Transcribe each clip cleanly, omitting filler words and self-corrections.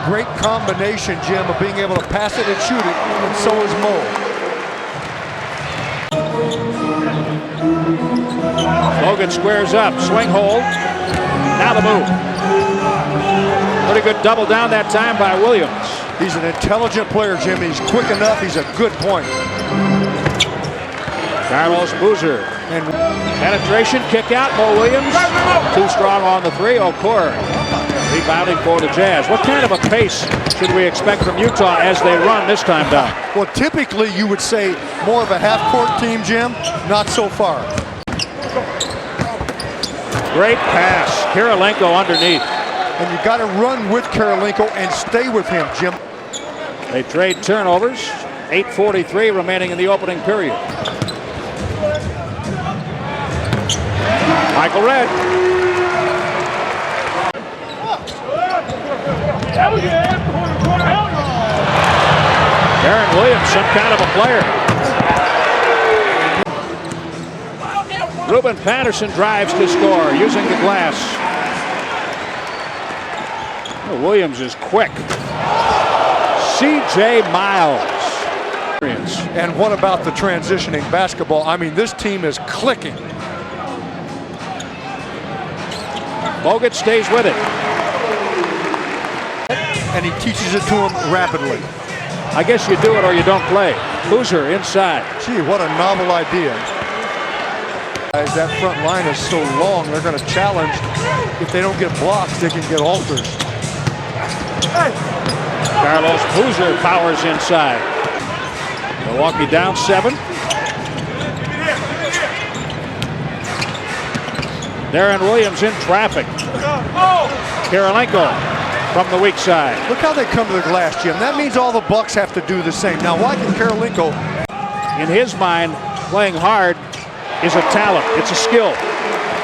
Great combination, Jim, of being able to pass it and shoot it, and so is Mo. Logan squares up, swing hold. Now the move. Pretty good double down that time by Williams. He's an intelligent player, Jim. He's quick enough. He's a good point. Carlos Boozer. And penetration, kick out, Mo Williams. Too strong on the three. Okor rebounding for the Jazz. What kind of a pace should we expect from Utah as they run this time down? Well, typically you would say more of a half-court team, Jim. Not so far. Great pass. Kirilenko underneath. And you got to run with Kirilenko and stay with him, Jim. They trade turnovers. 8:43 remaining in the opening period. Michael Redd. Darren Williams, some kind of a player. Ruben Patterson drives to score using the glass. Oh, Williams is quick. C.J. Miles. And what about the transitioning basketball? I mean, this team is clicking. Bogut stays with it. And he teaches it to him rapidly. I guess you do it or you don't play. Boozer inside. Gee, what a novel idea. As that front line is so long, they're going to challenge. If they don't get blocks, they can get alters. Carlos Boozer powers inside. Milwaukee down 7. Darren Williams in traffic. Kirilenko from the weak side. Look how they come to the glass, Jim. That means all the Bucks have to do the same. Now, why can Kirilenko? In his mind, playing hard is a talent. It's a skill.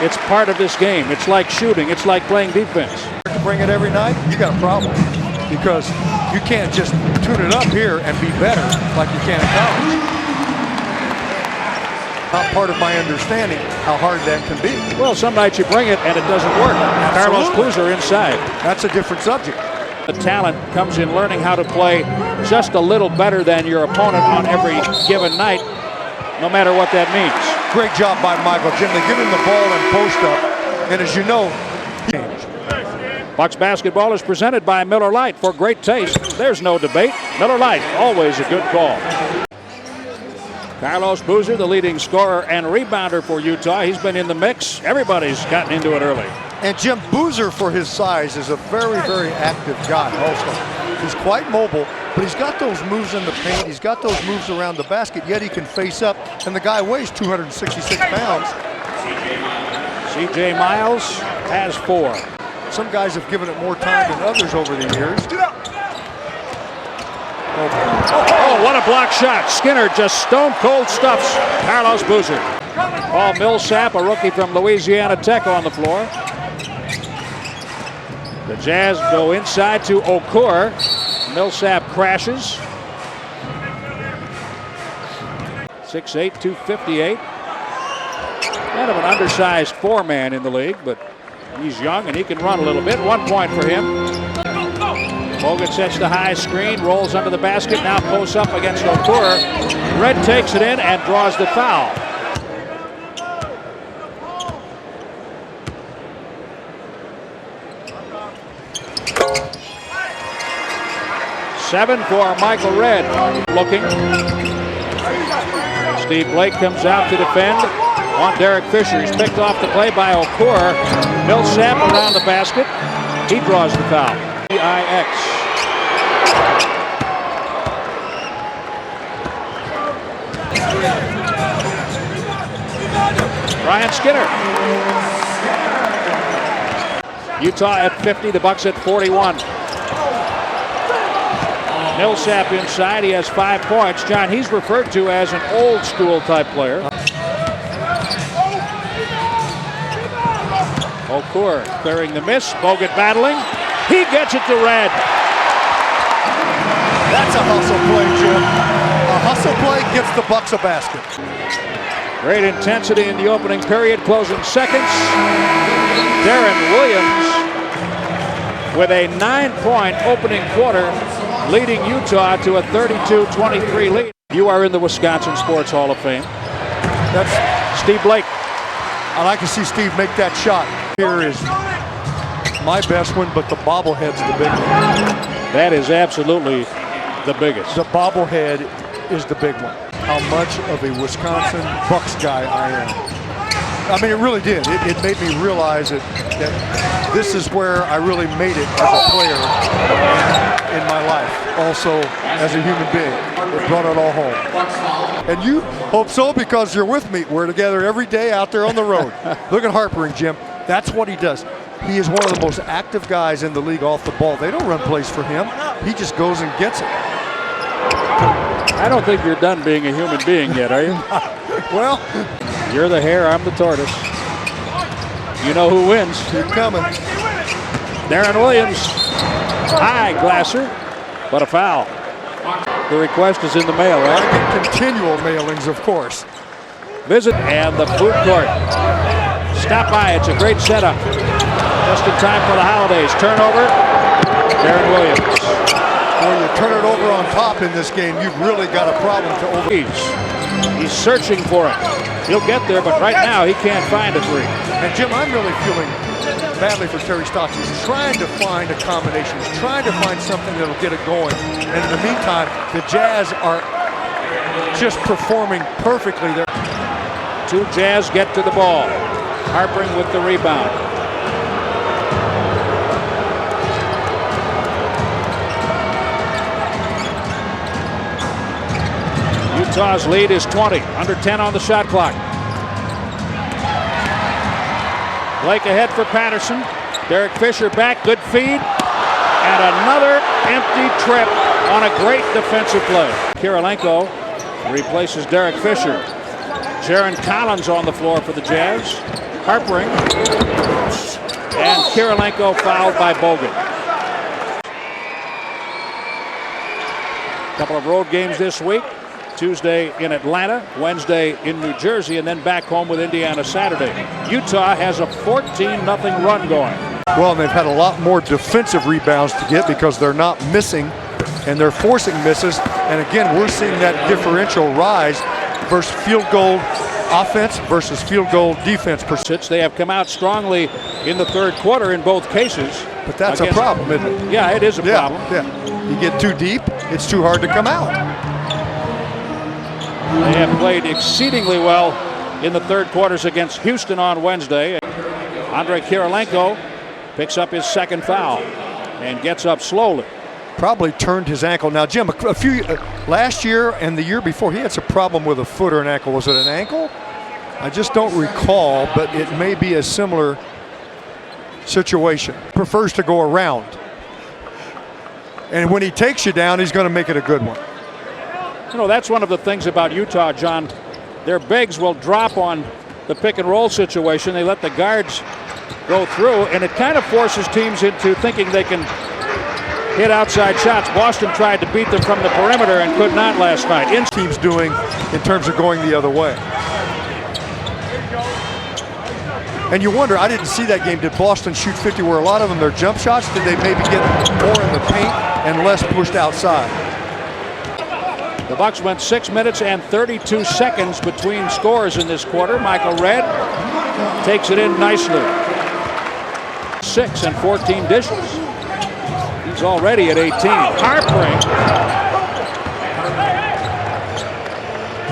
It's part of this game. It's like shooting. It's like playing defense. To bring it every night, you got a problem. Because you can't just tune it up here and be better like you can in college. Not part of my understanding how hard that can be. Well, some nights you bring it and it doesn't work. Carlos Boozer inside. That's a different subject. The talent comes in learning how to play just a little better than your opponent on every given night, no matter what that means. Great job by Michael, Jim. They give him the ball and post up. And as you know, Bucks basketball is presented by Miller Lite. For great taste, there's no debate. Miller Lite, always a good call. Carlos Boozer, the leading scorer and rebounder for Utah. He's been in the mix. Everybody's gotten into it early. And Jim, Boozer, for his size, is a very, very active guy also. He's quite mobile, but he's got those moves in the paint. He's got those moves around the basket, yet he can face up. And the guy weighs 266 pounds. C.J. Miles has 4. Some guys have given it more time than others over the years. Oh, what a block shot. Skinner just stone cold stuffs Carlos Boozer. Paul Millsap, a rookie from Louisiana Tech, on the floor. The Jazz go inside to Okor. Millsap crashes. 6'8", 258. Kind of an undersized 4-man in the league, but he's young and he can run a little bit. 1 point for him. Bogut sets the high screen, rolls under the basket, now posts up against Okor. Redd takes it in and draws the foul. Seven for Michael Redd. Looking. Steve Blake comes out to defend on Derek Fisher. He's picked off the play by Okor. Millsap around the basket. He draws the foul. EIX. Brian Skinner. Utah at 50, the Bucks at 41. Millsap inside, he has 5 points. John, he's referred to as an old school type player. Okor clearing the miss, Bogut battling. He gets it to Redd. That's a hustle play, Jim. A hustle play gets the Bucks a basket. Great intensity in the opening period, closing seconds. Darren Williams with a 9-point opening quarter, leading Utah to a 32-23 lead. You are in the Wisconsin Sports Hall of Fame. That's Steve Blake. I like to see Steve make that shot. Here is my best one, but the bobblehead's the big one. That is absolutely the biggest. The bobblehead is the big one. How much of a Wisconsin Bucks guy I am. I mean, it really did. It made me realize that this is where I really made it as a player in my life. Also, as a human being, it brought it all home. And you hope so, because you're with me. We're together every day out there on the road. Look at Harpering, Jim. That's what he does. He is one of the most active guys in the league off the ball. They don't run plays for him. He just goes and gets it. I don't think you're done being a human being yet, are you? Well, you're the hare, I'm the tortoise. You know who wins. Keep coming. Darren Williams. High, Glasser, but a foul. The request is in the mail, right? I get continual mailings, of course. Visit and the food court. Stop by, it's a great setup. Just in time for the holidays. Turnover, Darren Williams. When you turn it over on top in this game, you've really got a problem to over. He's searching for it. He'll get there, but right now he can't find a three. And Jim, I'm really feeling badly for Terry Stotts. He's trying to find a combination. He's trying to find something that'll get it going. And in the meantime, the Jazz are just performing perfectly there. Two Jazz get to the ball. Harpering with the rebound. Utah's lead is 20, under 10 on the shot clock. Blake ahead for Patterson. Derek Fisher back, good feed. And another empty trip on a great defensive play. Kirilenko replaces Derek Fisher. Jaron Collins on the floor for the Jazz. Harpering. And Kirilenko fouled by Bogut. Couple of road games this week. Tuesday in Atlanta, Wednesday in New Jersey, and then back home with Indiana Saturday. Utah has a 14-0 run going. Well, and they've had a lot more defensive rebounds to get because they're not missing and they're forcing misses. And again, we're seeing that differential rise versus field goal offense versus field goal defense. They have come out strongly in the third quarter in both cases. But that's a problem, isn't it? Yeah, it is a problem. Yeah. You get too deep, it's too hard to come out. They have played exceedingly well in the third quarters against Houston on Wednesday. Andrei Kirilenko picks up his second foul and gets up slowly. Probably turned his ankle. Now, Jim, a few last year and the year before, he had some problem with a foot or an ankle. Was it an ankle? I just don't recall, but it may be a similar situation. Prefers to go around. And when he takes you down, he's going to make it a good one. You know, that's one of the things about Utah, John. Their bigs will drop on the pick and roll situation. They let the guards go through, and it kind of forces teams into thinking they can hit outside shots. Boston tried to beat them from the perimeter and could not last night. Teams doing in terms of going the other way. And you wonder, I didn't see that game. Did Boston shoot 50 where a lot of them, their jump shots? Did they maybe get more in the paint and less pushed outside? The Bucks went 6 minutes and 32 seconds between scores in this quarter. Michael Redd takes it in nicely. 6 and 14 dishes. He's already at 18. Harpering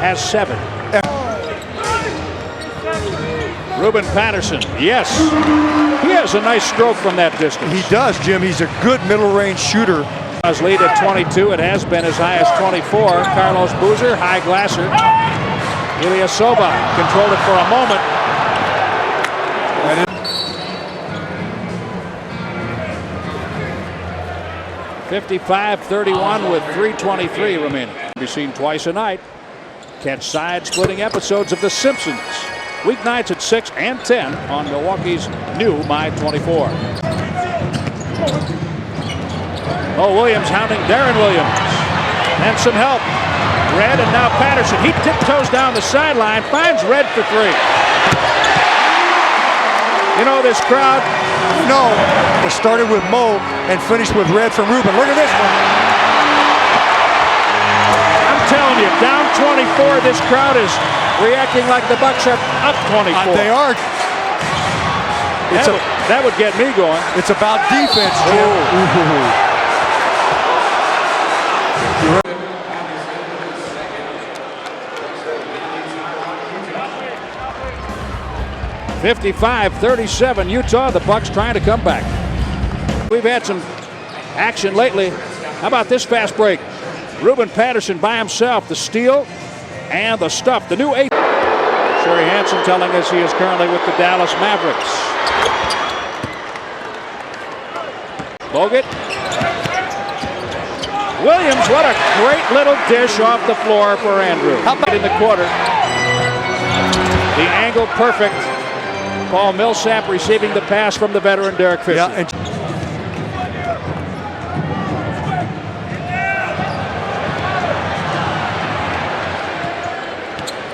has 7. Ruben Patterson, yes. He has a nice stroke from that distance. He does, Jim. He's a good middle-range shooter. His lead at 22. It has been as high as 24. Carlos Boozer, high Glasser. Ilyasova controlled it for a moment. 55-31 with 3:23 remaining. Be seen twice a night. Catch side-splitting episodes of The Simpsons. Weeknights at 6 and 10 on Milwaukee's new My24. Oh, Williams hounding Darren Williams. And some help. Redd and now Patterson. He tiptoes down the sideline, finds Redd for 3. You know this crowd? No. It started with Mo and finished with red from Ruben. Look at this one. I'm telling you, down 24, this crowd is reacting like the Bucks are up 24. They are. That would get me going. It's about defense, Jim. Ooh. 55-37, Utah. The Bucks trying to come back. We've had some action lately. How about this fast break? Ruben Patterson by himself, the steal and the stuff. The new eight. Sherry Hansen telling us he is currently with the Dallas Mavericks. Bogut. Williams, what a great little dish off the floor for Andrew. How about in the quarter? The angle perfect. Paul Millsap receiving the pass from the veteran Derek Fisher. Yeah, and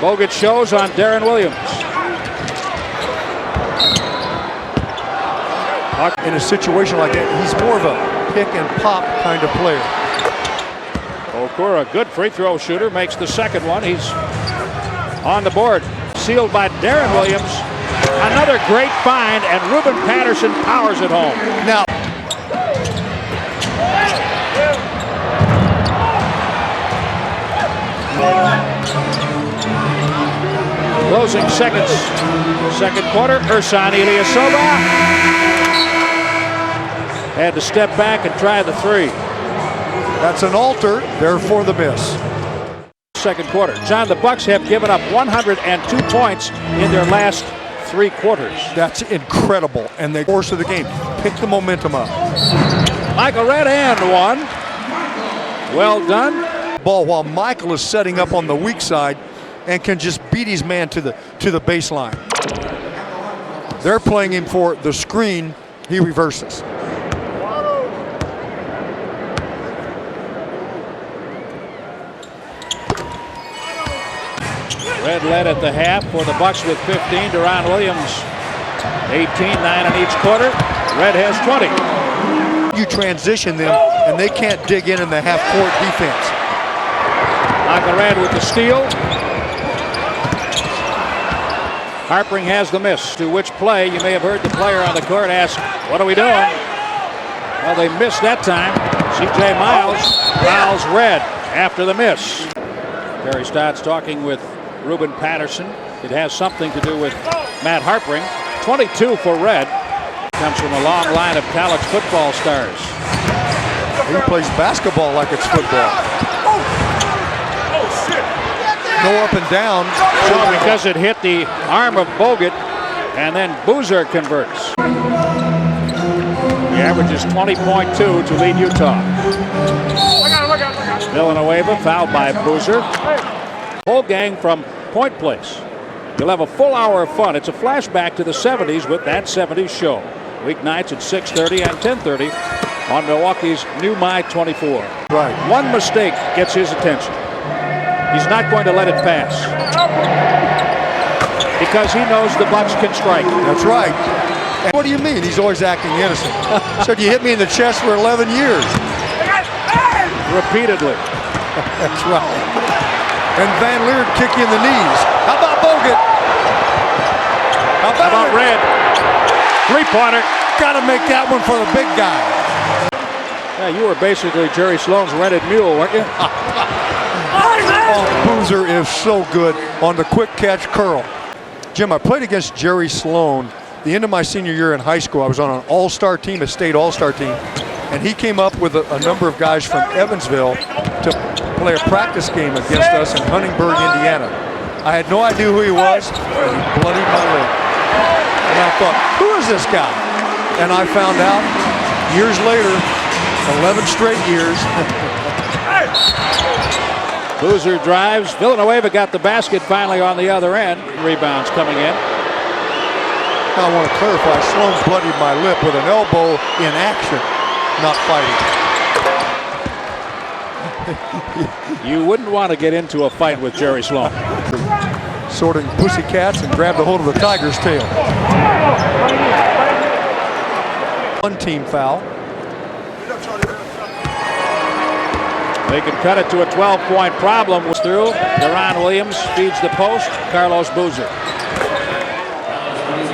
Bogut shows on Darren Williams. in a situation like that, he's more of a pick and pop kind of player. Okura, good free throw shooter, makes the second one. He's on the board. Sealed by Darren Williams. Another great find, and Ruben Patterson powers it home. Now, closing seconds. Second quarter, Ersan Ilyasova had to step back and try the three. that's an alter, therefore the miss. Second quarter. John, the Bucks have given up 102 points in their last 3 quarters. That's incredible, and the course of the game, pick the momentum up. Michael Red hand one. Well done. Ball while Michael is setting up on the weak side and can just beat his man to the baseline. They're playing him for the screen. He reverses. Red led at the half for the Bucks with 15. Deron Williams 18, 9 in each quarter. Red has 20. You transition them and they can't dig in the half-court defense. Michael Red with the steal. Harpring has the miss, to which play you may have heard the player on the court ask, what are we doing? Well, they missed that time. C.J. Miles fouls Red after the miss. Terry Stotts talking with Ruben Patterson. It has something to do with Matt Harpring. 22 for Red. Comes from a long line of college football stars. He plays basketball like it's football. Go up and down. So because it hit the arm of Bogut, and then Boozer converts. The average is 20.2 to lead Utah. Villanueva fouled by Boozer. Whole gang from Point Place. You'll have a full hour of fun. It's a flashback to the 70s with That 70s Show. Weeknights at 6:30 and 10:30 on Milwaukee's new My 24. Right. One mistake gets his attention. He's not going to let it pass because he knows the Bucks can strike. That's right. And what do you mean? He's always acting innocent. Said you hit me in the chest for 11 years. Repeatedly. That's right. And Van Leer kick you in the knees. How about Bogut? How about Red? Three-pointer. Got to make that one for the big guy. Yeah, you were basically Jerry Sloan's rented mule, weren't you? Oh, Boozer is so good on the quick catch curl. Jim, I played against Jerry Sloan the end of my senior year in high school. I was on an all-star team, a state all-star team, and he came up with a number of guys from Evansville to play a practice game against us in Huntingburg, Indiana. I had no idea who he was, and he bloodied my lip. And I thought, who is this guy? And I found out years later, 11 straight years. Boozer drives. Villanueva got the basket finally on the other end. Rebounds coming in. I want to clarify, Sloan bloodied my lip with an elbow in action, not fighting. You wouldn't want to get into a fight with Jerry Sloan. Sorting pussycats and grabbed a hold of the tiger's tail. One team foul. They can cut it to a 12-point problem. Was through. Deron Williams feeds the post. Carlos Boozer.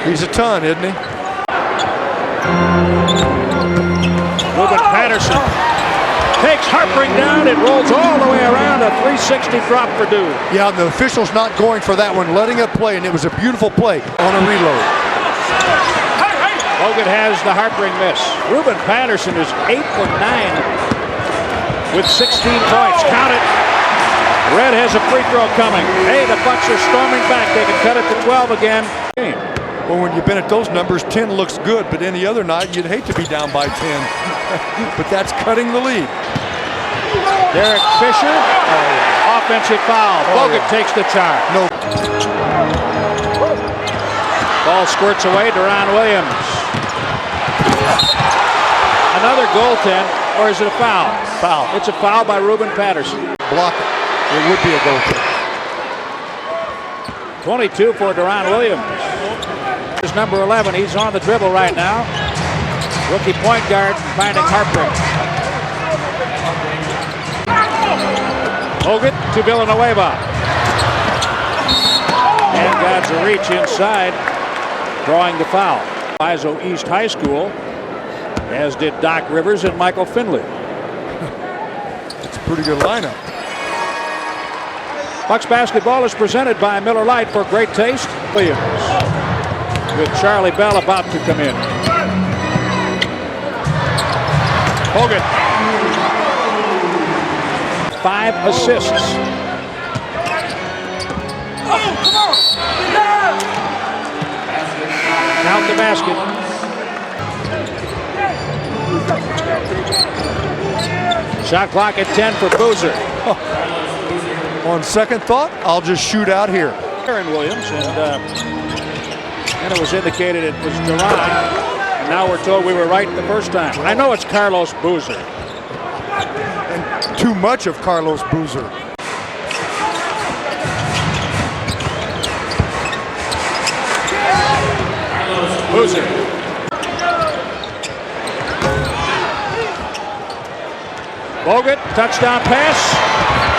He's a ton, isn't he? Ruben Patterson takes Harpring down. It rolls all the way around. A 360 drop for Dude. Yeah, the official's not going for that one, letting it play, and it was a beautiful play on a reload. Hogan has the Harpring miss. Ruben Patterson is 8 for 9 with 16 points. Count it. Red has a free throw coming. Hey, the Bucks are storming back. They can cut it to 12 again. Well, when you've been at those numbers, 10 looks good, but any other night, you'd hate to be down by 10. But that's cutting the lead. Derek Fisher, offensive foul. Bogut takes the charge. No. Ball squirts away. Deron Williams. Another goaltend, or is it a foul? Foul. It's a foul by Ruben Patterson. Block it. It would be a goaltend. 22 for Deron Williams. Here's number 11. He's on the dribble right now. Rookie point guard finding Harpring. Hogan to Villanueva. And got to reach inside, drawing the foul. Iso East High School, as did Doc Rivers and Michael Finley. It's a pretty good lineup. Bucks basketball is presented by Miller Lite for great taste. Williams with Charlie Bell about to come in. Hogan. 5 assists. Count the basket. Shot clock at 10 for Boozer. On second thought, I'll just shoot out here. Aaron Williams, and it was indicated it was Deron. And now we're told we were right the first time. I know it's Carlos Boozer. And too much of Carlos Boozer. Boozer. Bogut, touchdown pass.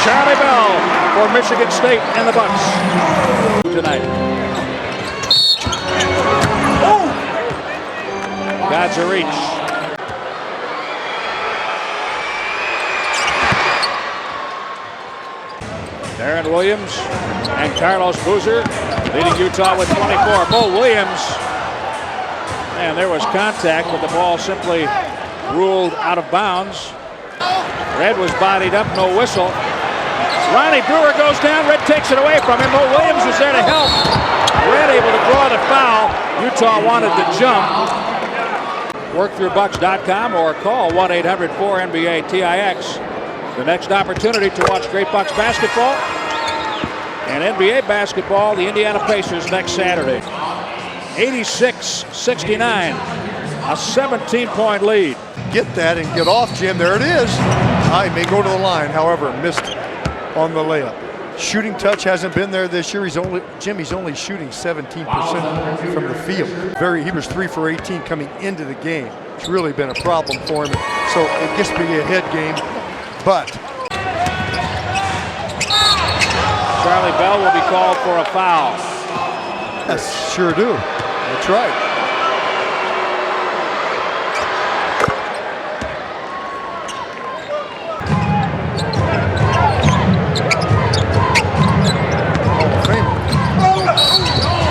Charlie Bell for Michigan State and the Bucks tonight. God's a reach. Aaron Williams and Carlos Boozer leading Utah with 24. Mo Williams. And there was contact, but the ball simply ruled out of bounds. Red was bodied up, no whistle. Ronnie Brewer goes down. Red takes it away from him. Mo Williams was there to help. Red able to draw the foul. Utah wanted to jump. Workthroughbucks.com or call 1-800-4NBA-TIX. The next opportunity to watch great Bucks basketball and NBA basketball, the Indiana Pacers next Saturday. 86-69, a 17-point lead. Get that and get off, Jim. There it is. I may go to the line, however, missed on the layup. Shooting touch hasn't been there this year. He's only shooting 17% from the field. He was 3 for 18 coming into the game. It's really been a problem for him. So it gets to be a head game, but Charlie Bell will be called for a foul. Yes, sure do. That's right.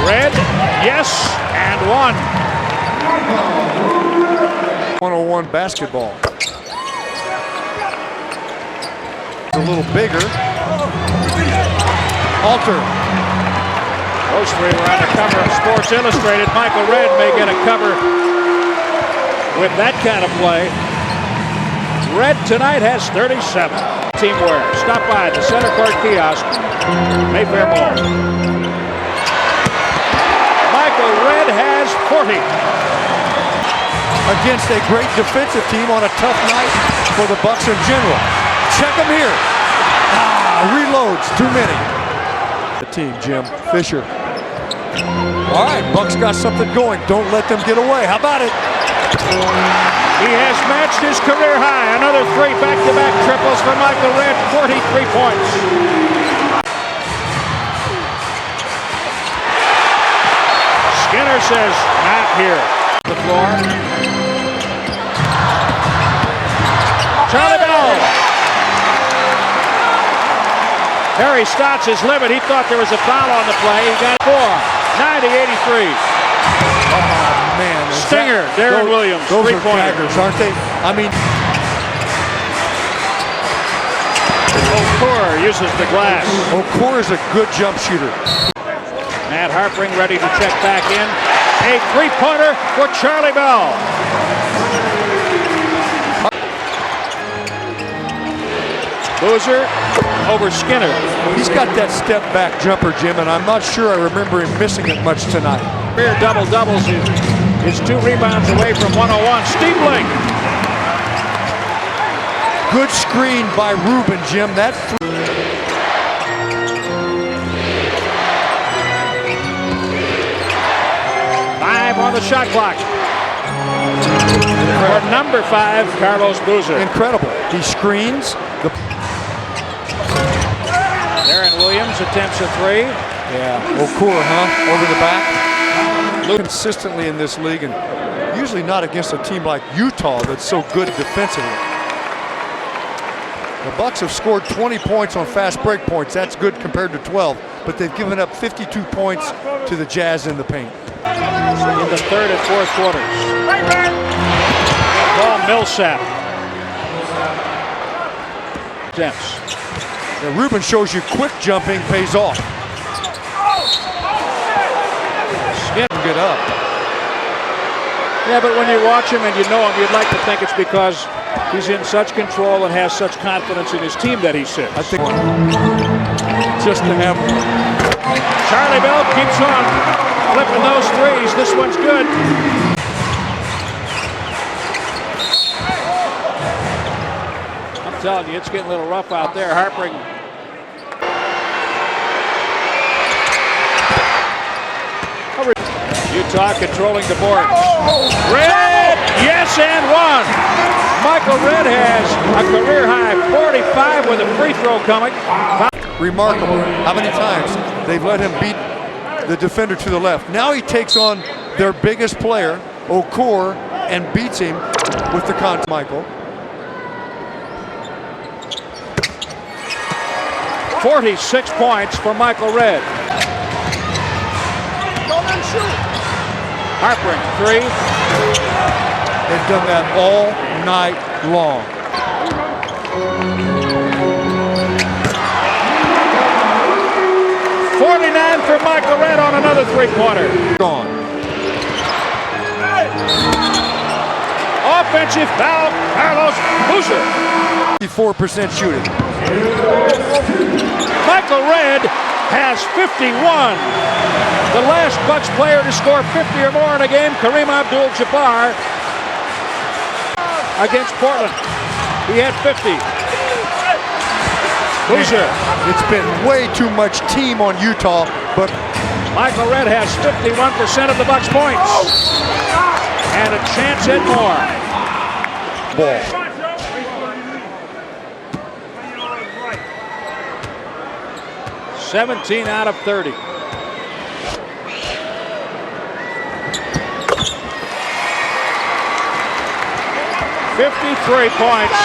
Red, yes, and 1. 101 basketball. A little bigger. Alter. Those three were on the cover of Sports Illustrated. Michael Red may get a cover with that kind of play. Red tonight has 37. Teamwear. Stop by the Center Court Kiosk, Mayfair Mall. Michael Red has 40. Against a great defensive team on a tough night for the Bucks in general. Check him here. Reloads, too many. The team, Jim. Fisher. All right, Bucks got something going. Don't let them get away. How about it? He has matched his career high. Another 3 back-to-back triples for Michael Redd. 43 points. Skinner says, not here. The floor. Charlie Bell. Terry Stott's his limit. He thought there was a foul on the play. He got 4. 90-83. Oh, man. Stinger, Darren Williams, those are three-pointer. daggers, aren't they? I mean, Okur uses the glass. Okur is a good jump shooter. Matt Harpring ready to check back in. A three-pointer for Charlie Bell. Boozer over Skinner. He's got that step-back jumper, Jim, and I'm not sure I remember him missing it much tonight. Career double-doubles is 2 rebounds away from 101. Stiebling. Good screen by Rubin, Jim. That 5 on the shot clock. For number 5, Carlos Boozer. incredible. He screens. Darren Williams attempts a 3. Yeah, Okur, huh? Over the back. Consistently in this league, and usually not against a team like Utah that's so good defensively. The Bucks have scored 20 points on fast break points. That's good compared to 12, but they've given up 52 points to the Jazz in the paint. In the third and fourth quarters. Paul Millsap. Attempts. Now, Rubin shows you quick jumping pays off. Skinner. Get up. Yeah, but when you watch him and you know him, you'd like to think it's because he's in such control and has such confidence in his team that he sits. I think just to have one. Charlie Bell keeps on flipping those threes. This one's good. I'm telling you, it's getting a little rough out there. Harpring. Utah controlling the board. Redd, yes, and 1. Michael Redd has a career high 45 with a free throw coming. Remarkable how many times they've let him beat the defender to the left. Now he takes on their biggest player, Okur, and beats him with the contact. Michael. 46 points for Michael Redd. Harpring, 3. They've done that all night long. $49 for Michael Redd on another three-pointer. Gone. Offensive foul, Carlos Boozer. 54% shooting. Michael Redd has 51. The last Bucks player to score 50 or more in a game, Kareem Abdul-Jabbar against Portland. He had 50. Boozer. It's been way too much team on Utah, but Michael Redd has 51% of the Bucks' points. And a chance at more. ball. 17 out of 30. 53 points.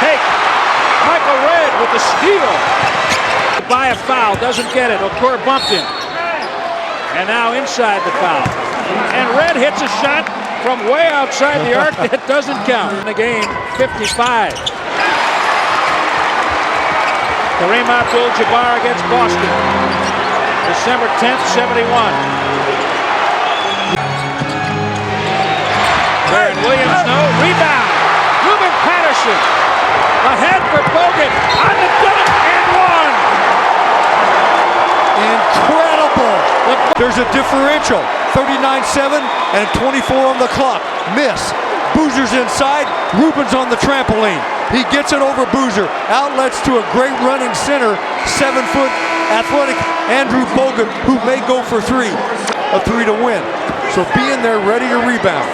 Take Michael Redd with the steal. By a foul, doesn't get it. Okur bumped him. And now inside the foul. And Redd hits a shot from way outside the arc that doesn't count. In the game, 55. Kareem Abdul-Jabbar against Boston. December 10th, 71. Darren Williams, no. Rebound. Ruben Patterson. Ahead for Bogut. On the dunk and one. Incredible. There's a differential. 39-7 and 24 on the clock. Miss. Boozer's inside. Ruben's on the trampoline. He gets it over Boozer. Outlets to a great running center. 7-foot athletic Andrew Bogut, who may go for three. a three to win. So be in there ready to rebound.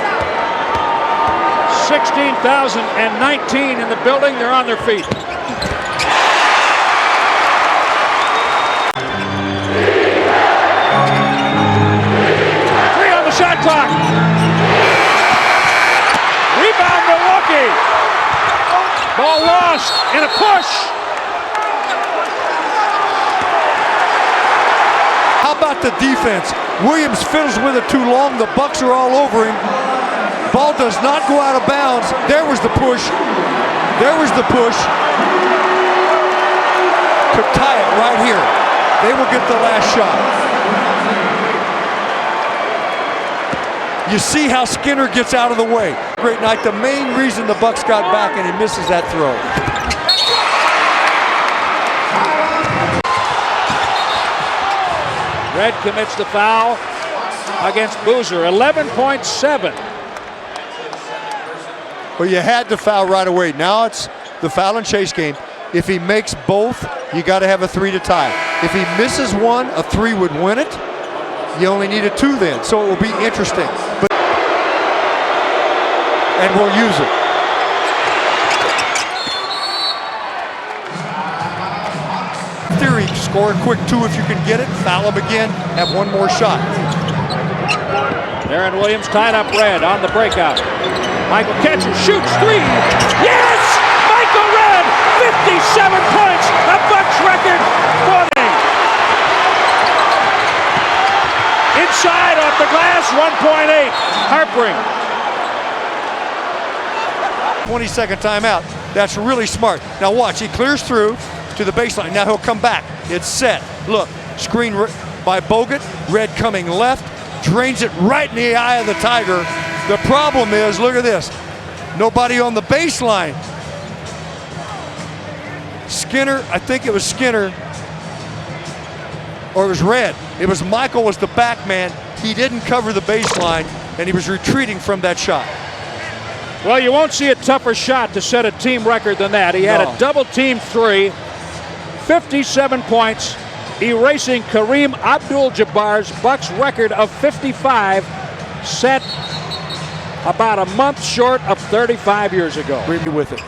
16,019 in the building. They're on their feet. Three on the shot clock. Rebound Milwaukee. Ball lost in a push. How about the defense? Williams fiddles with it too long. The Bucks are all over him. Ball does not go out of bounds. There was the push. There was the push. To tie it right here. They will get the last shot. You see how Skinner gets out of the way. Great night. The main reason the Bucks got back, and he misses that throw. Red commits the foul against Boozer. 11.7. Well, you had to foul right away. Now it's the foul and chase game. If he makes both, you got to have a three to tie. If he misses one, a three would win it. You only need a two then, so it will be interesting. And we'll use it. Theory, score a quick two if you can get it. Foul him again, have one more shot. Aaron Williams tied up Red on the breakout. Michael catches, shoots, three. Yes! Michael Red, 57 points, a Bucks record, 40. Inside off the glass, 1.8. Harpering. 20-second timeout. That's really smart. Now watch, he clears through to the baseline. Now he'll come back. It's set. Look, screen by Bogut. Red coming left, drains it right in the eye of the Tiger. The problem is, look at this. Nobody on the baseline. Skinner, I think it was Skinner, or it was Red. It was Michael was the back man. He didn't cover the baseline, and he was retreating from that shot. Well, you won't see a tougher shot to set a team record than that. He had a double team three, 57 points, erasing Kareem Abdul-Jabbar's Bucks record of 55, set about a month short of 35 years ago. We'll be with it.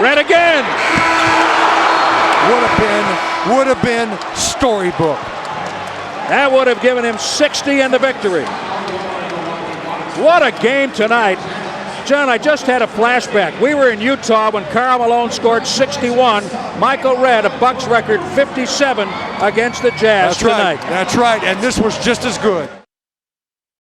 Red again. Would have been storybook. That would have given him 60 in the victory. What a game tonight. John, I just had a flashback. We were in Utah when Karl Malone scored 61. Michael Red, a Bucks record 57 against the Jazz tonight. That's right, and this was just as good.